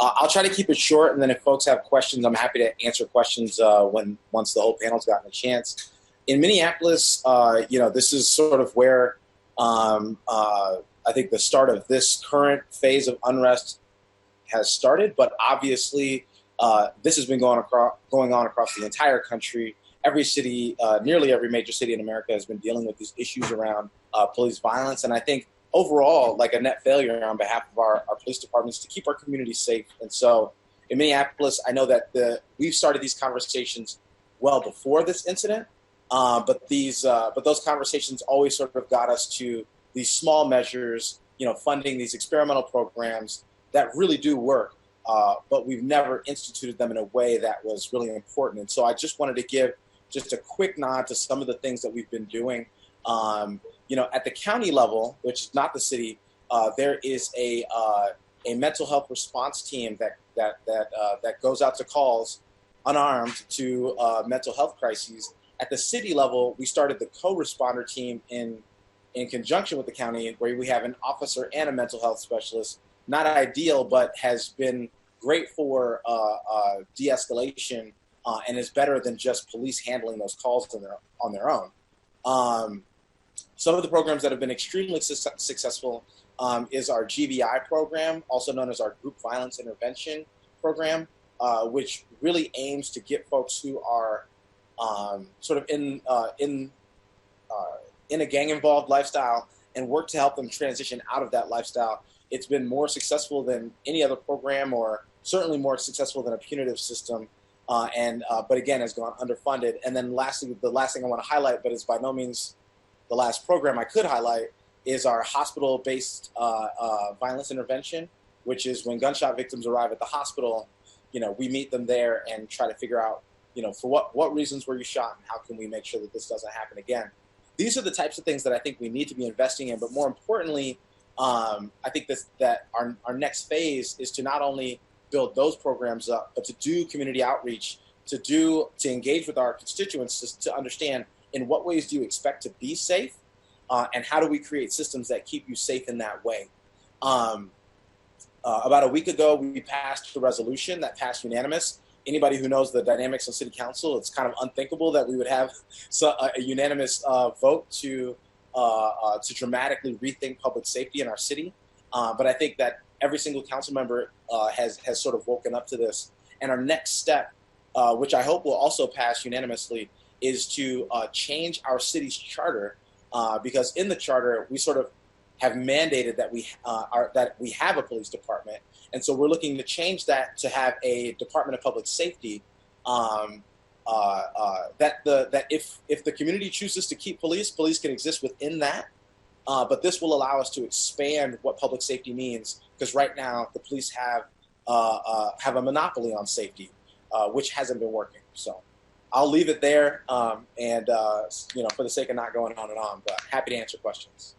I'll try to keep it short, and then if folks have questions, I'm happy to answer questions once the whole panel's gotten a chance. In Minneapolis, this is sort of where I think the start of this current phase of unrest has started, but obviously this has been going on across the entire country. Every city, nearly every major city in America has been dealing with these issues around police violence, and I think overall, like a net failure on behalf of our police departments to keep our communities safe. And so in Minneapolis, I know that we've started these conversations well before this incident, but those conversations always sort of got us to these small measures, funding these experimental programs that really do work, but we've never instituted them in a way that was really important. And so I just wanted to give just a quick nod to some of the things that we've been doing. At the county level, which is not the city, there is a mental health response team that goes out to calls unarmed to mental health crises. At the city level, we started the co-responder team in conjunction with the county, where we have an officer and a mental health specialist. Not ideal, but has been great for de-escalation and is better than just police handling those calls on their own. Some of the programs that have been extremely successful is our GVI program, also known as our Group Violence Intervention program, which really aims to get folks who are sort of in a gang-involved lifestyle and work to help them transition out of that lifestyle. It's been more successful than any other program, or certainly more successful than a punitive system, but again, has gone underfunded. And then lastly, the last thing I want to highlight, but is by no means the last program I could highlight, is our hospital-based violence intervention, which is when gunshot victims arrive at the hospital, we meet them there and try to figure out, for what reasons were you shot and how can we make sure that this doesn't happen again. These are the types of things that I think we need to be investing in, but more importantly, I think that our next phase is to not only build those programs up, but to do community outreach, to engage with our constituents, to understand in what ways do you expect to be safe, and how do we create systems that keep you safe in that way. About a week ago, we passed a resolution that passed unanimous. Anybody who knows the dynamics of city council, it's kind of unthinkable that we would have a unanimous vote to dramatically rethink public safety in our city. But I think that every single council member has sort of woken up to this. And our next step, which I hope will also pass unanimously, is to change our city's charter, because in the charter we sort of have mandated that we have a police department, and so we're looking to change that to have a Department of Public Safety. That if the community chooses to keep police can exist within that, but this will allow us to expand what public safety means, because right now the police have a monopoly on safety, which hasn't been working. So I'll leave it there, for the sake of not going on and on, but happy to answer questions.